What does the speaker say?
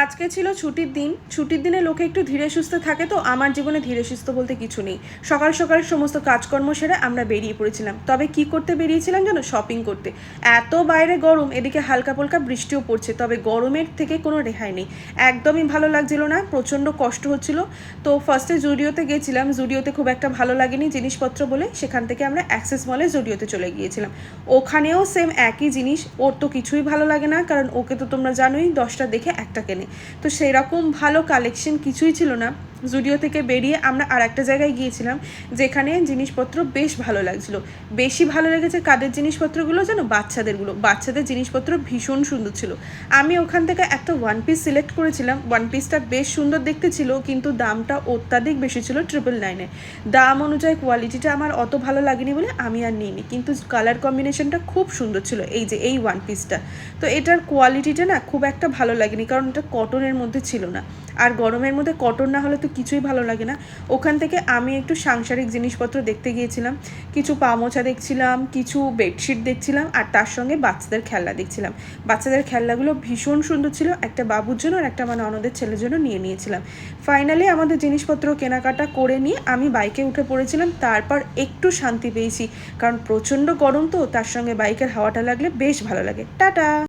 আজকে ছিল ছুটির দিন। ছুটির দিনে লোকে একটু ধীরে সুস্থে থাকে, তো আমার জীবনে ধীরে সুস্থ বলতে কিছু নেই। সকাল সকাল সমস্ত কাজকর্ম সেরে আমরা বেরিয়ে পড়েছিলাম। তবে কি করতে বেরিয়েছিলাম জানো? শপিং করতে। এত বাইরে গরম, এদিকে হালকা ফুলকা বৃষ্টিও পড়ছে, তবে গরমের থেকে কোনো রেহাই নেই। একদমই ভালো লাগছিল না, প্রচণ্ড কষ্ট হচ্ছিল। তো ফার্স্টে জুডিওতে গেছিলাম। জুডিওতে খুব একটা ভালো লাগেনি জিনিসপত্র বলে সেখান থেকে আমরা অ্যাক্সেস মলে জুডিওতে চলে গিয়েছিলাম। ওখানেও সেম একই জিনিস, ওর তো কিছুই ভালো লাগে না, কারণ ওকে তো তোমরা জানোই 10টা দেখে একটা কেনে। তো সেরকম ভালো কালেকশন কিছুই ছিল না। জুডিও থেকে বেরিয়ে আমরা আর একটা জায়গায় গিয়েছিলাম যেখানে জিনিসপত্র বেশ ভালো লাগছিলো। বেশি ভালো লেগেছে কাদের জিনিসপত্রগুলো জানো? বাচ্চাদেরগুলো। বাচ্চাদের জিনিসপত্র ভীষণ সুন্দর ছিল। আমি ওখান থেকে একটা ওয়ান পিস সিলেক্ট করেছিলাম। ওয়ান পিসটা বেশ সুন্দর দেখতে ছিল, কিন্তু দামটা অত্যাধিক বেশি ছিল, 999। দাম অনুযায়ী কোয়ালিটিটা আমার অত ভালো লাগেনি বলে আমি আর নিইনি, কিন্তু কালার কম্বিনেশনটা খুব সুন্দর ছিল। এই ওয়ান পিসটা, তো এটার কোয়ালিটিটা না খুব একটা ভালো লাগেনি, কারণ এটা কটনের মধ্যে ছিল না। আর গরমের মধ্যে কটন না হলে তো কিছুই ভালো লাগে না। ওখান থেকে আমি একটু সাংসারিক জিনিসপত্র দেখতে গিয়েছিলাম। কিছু পা মোছা দেখছিলাম, কিছু বেডশিট দেখছিলাম, আর তার সঙ্গে বাচ্চাদের খেলনা দেখছিলাম। বাচ্চাদের খেলনাগুলো ভীষণ সুন্দর ছিল। একটা বাবুর জন্য আর একটা আমার ননদের ছেলের জন্য নিয়েছিলাম। ফাইনালি আমাদের জিনিসপত্র কেনাকাটা করে নিয়ে আমি বাইকে উঠে পড়েছিলাম। তারপর একটু শান্তি পেয়েছি, কারণ প্রচণ্ড গরম, তো তার সঙ্গে বাইকের হাওয়াটা লাগলে বেশ ভালো লাগে। টাটা।